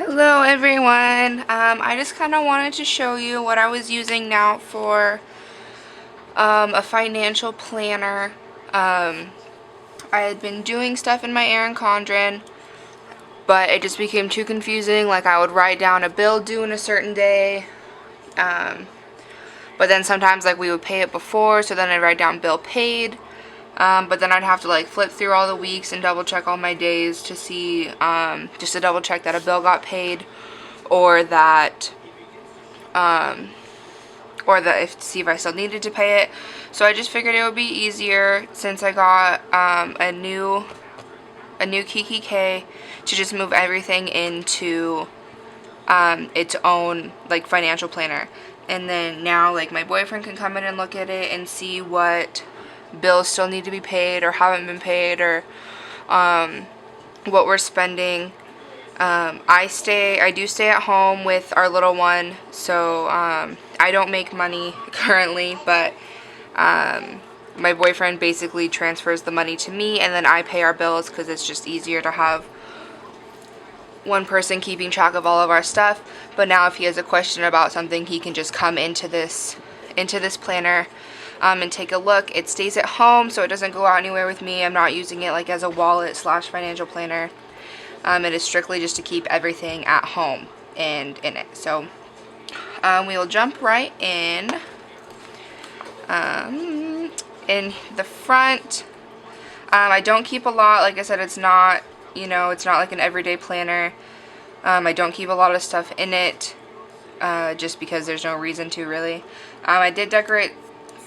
Hello everyone. I just kind of wanted to show you what I was using now for a financial planner. I had been doing stuff in my Erin Condren, but it just became too confusing. Like I would write down a bill due in a certain day, but then sometimes like we would pay it before, so then I'd write down bill paid. But then I'd have to like flip through all the weeks and double check all my days to see, just to double check that a bill got paid, or that, see if I still needed to pay it. So I just figured it would be easier since I got a new KikiK to just move everything into its own like financial planner. And then now like my boyfriend can come in and look at it and see what bills still need to be paid or haven't been paid, or what we're spending. I do stay at home with our little one, so I don't make money currently, but my boyfriend basically transfers the money to me, and then I pay our bills because it's just easier to have one person keeping track of all of our stuff. But now if he has a question about something, he can just come into this planner and take a look. It stays at home, so it doesn't go out anywhere with me. I'm not using it like as a wallet / financial planner. It is strictly just to keep everything at home and in it. So we'll jump right in. In the front, I don't keep a lot. Like I said, it's not, it's not like an everyday planner. I don't keep a lot of stuff in it, just because there's no reason to really. I did decorate,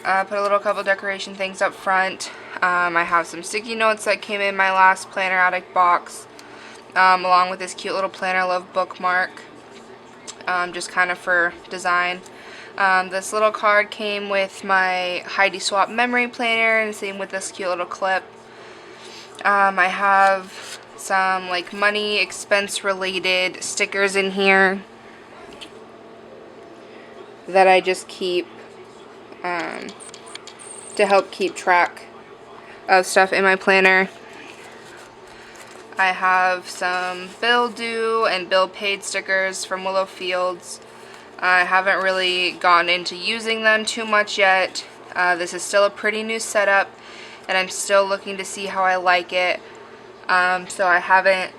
put a couple decoration things up front. I have some sticky notes that came in my last Planner Addict box, along with this cute little Planner Love bookmark, just kind of for design. This little card came with my Heidi Swap memory planner, and same with this cute little clip. I have some like money expense related stickers in here that I just keep to help keep track of stuff in my planner. I have some bill due and bill paid stickers from Willow Fields. I haven't really gone into using them too much yet. This is still a pretty new setup, and I'm still looking to see how I like it. So I haven't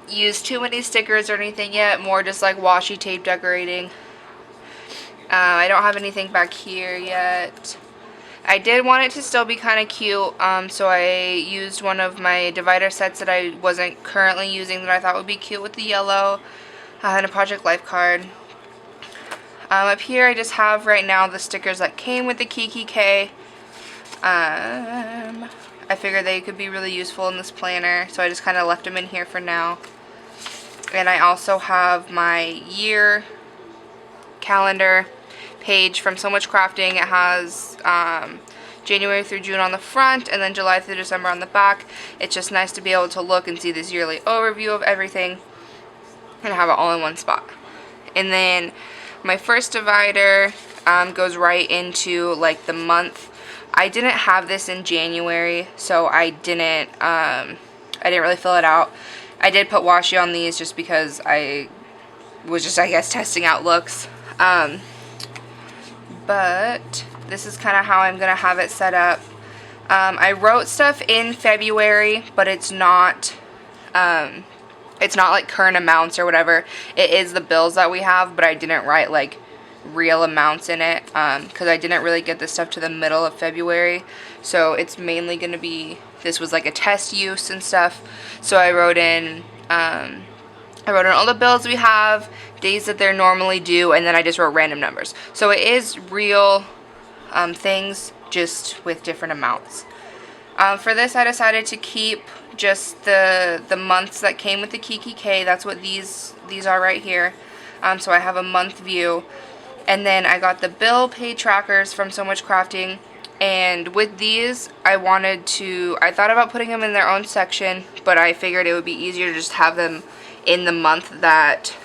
used too many stickers or anything yet, more just like washi tape decorating. I don't have anything back here yet. I did want it to still be kind of cute, so I used one of my divider sets that I wasn't currently using that I thought would be cute with the yellow, and a Project Life card. Up here I just have right now the stickers that came with the KikiK. I figured they could be really useful in this planner, so I just kind of left them in here for now. And I also have my year calendar page from So Much Crafting. It has January through June on the front, and then July through December on the back. It's just nice to be able to look and see this yearly overview of everything and have it all in one spot. And then my first divider goes right into like the month. I didn't have this in January, so I didn't really fill it out. I did put washi on these just because I was just, I guess, testing out looks. But this is kind of how I'm gonna have it set up. I wrote stuff in February, but it's not like current amounts or whatever. It is the bills that we have, but I didn't write like real amounts in it, because I didn't really get this stuff to the middle of February. So it's mainly gonna be, this was like a test use and stuff. So I wrote in all the bills we have, days that they're normally due, and then I just wrote random numbers. So it is real things, just with different amounts. For this I decided to keep just the months that came with the KikiK. That's what these are right here. So I have a month view. And then I got the bill pay trackers from So Much Crafting. And with these, I thought about putting them in their own section, but I figured it would be easier to just have them in the month that,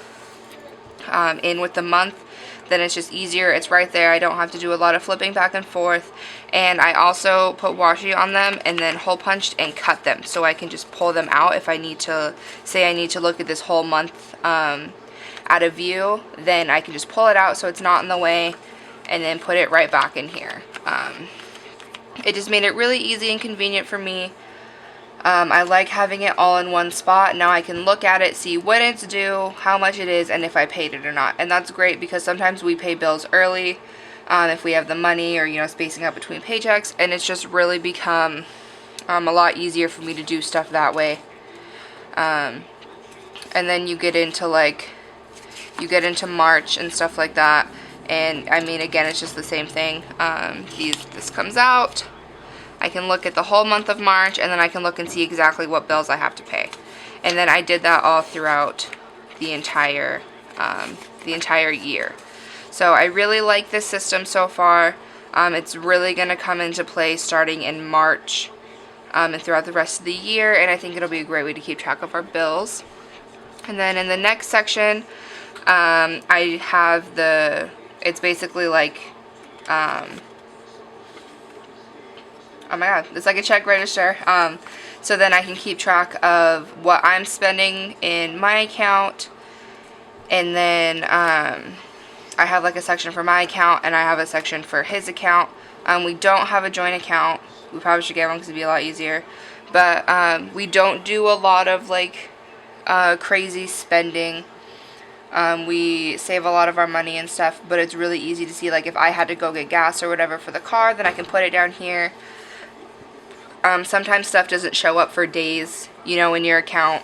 with the month then it's just easier. It's right there. I don't have to do a lot of flipping back and forth. And I also put washi on them and then hole punched and cut them, so I can just pull them out if I need to, say I need to look at this whole month at a view, then I can just pull it out so it's not in the way and then put it right back in here. It just made it really easy and convenient for me. I like having it all in one spot. Now I can look at it, see when it's due, how much it is, and if I paid it or not. And that's great because sometimes we pay bills early if we have the money, or, you know, spacing out between paychecks, and it's just really become a lot easier for me to do stuff that way. And then you get into March and stuff like that, and I mean, again, it's just the same thing. This comes out. I can look at the whole month of March, and then I can look and see exactly what bills I have to pay. And then I did that all throughout the entire year. So I really like this system so far. It's really going to come into play starting in March and throughout the rest of the year, and I think it'll be a great way to keep track of our bills. And then in the next section, I have it's basically like, oh my god, it's like a check register. So then I can keep track of what I'm spending in my account, and then I have like a section for my account, and I have a section for his account. We don't have a joint account. We probably should get one because it'd be a lot easier. But we don't do a lot of like crazy spending. We save a lot of our money and stuff, but it's really easy to see, like, if I had to go get gas or whatever for the car, then I can put it down here. Sometimes stuff doesn't show up for days, you know, in your account,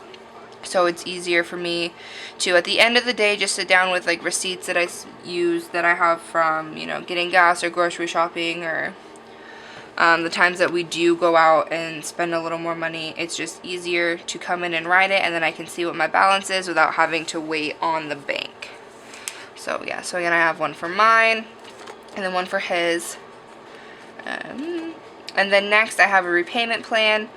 so it's easier for me to, at the end of the day, just sit down with like receipts that I use that I have from, you know, getting gas or grocery shopping, or the times that we do go out and spend a little more money. It's just easier to come in and write it, and then I can see what my balance is without having to wait on the bank. So yeah, so again, I have one for mine and then one for his. And then next I have a repayment plan.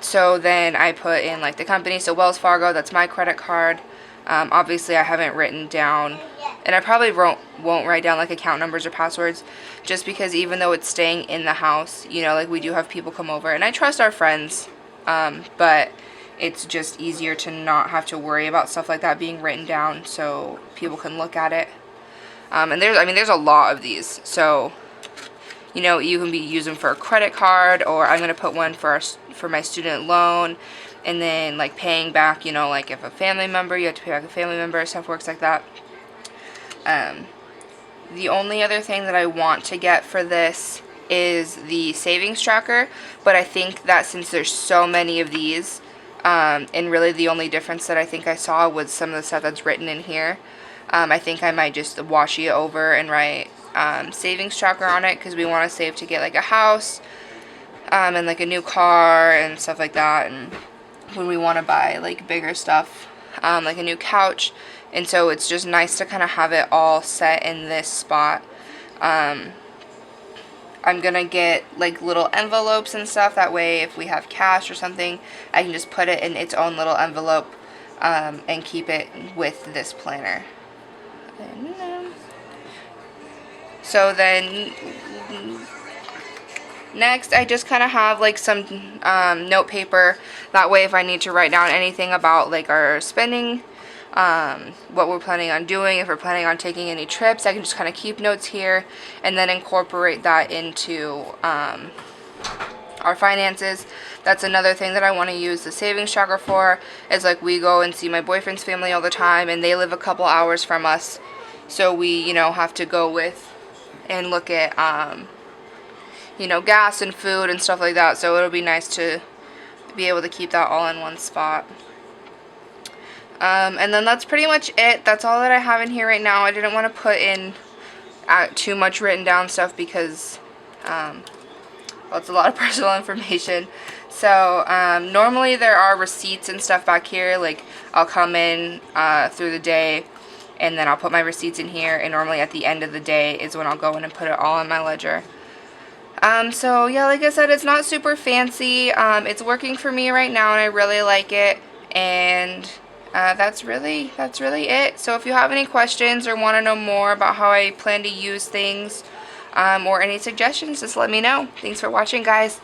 So then I put in like the company, so Wells Fargo, that's my credit card. Obviously I haven't written down, and I probably won't write down like account numbers or passwords, just because even though it's staying in the house, you know, like we do have people come over, and I trust our friends, but it's just easier to not have to worry about stuff like that being written down so people can look at it. And there's a lot of these, so you know, you can use them for a credit card, or I'm going to put one for my student loan, and then like paying back, you know, like if a family member, you have to pay back a family member, stuff works like that. The only other thing that I want to get for this is the savings tracker, but I think that since there's so many of these, and really the only difference that I think I saw was some of the stuff that's written in here, I think I might just washi it over and write savings tracker on it, because we want to save to get like a house and like a new car and stuff like that, and when we want to buy like bigger stuff, like a new couch. And so it's just nice to kind of have it all set in this spot. I'm gonna get like little envelopes and stuff, that way if we have cash or something, I can just put it in its own little envelope and keep it with this planner. So then next I just kind of have like some note paper, that way if I need to write down anything about like our spending, what we're planning on doing, if we're planning on taking any trips, I can just kind of keep notes here and then incorporate that into our finances. That's another thing that I want to use the savings tracker for, is like we go and see my boyfriend's family all the time, and they live a couple hours from us, so we, you know, have to go with and look at you know, gas and food and stuff like that, so it'll be nice to be able to keep that all in one spot. And then that's pretty much it. That's all that I have in here right now. I didn't want to put in too much written down stuff because well, it's a lot of personal information. So normally there are receipts and stuff back here. Like I'll come in through the day, and then I'll put my receipts in here, and normally at the end of the day is when I'll go in and put it all in my ledger. So yeah, like I said, it's not super fancy. It's working for me right now, and I really like it. And that's really it. So if you have any questions or want to know more about how I plan to use things, or any suggestions, just let me know. Thanks for watching, guys.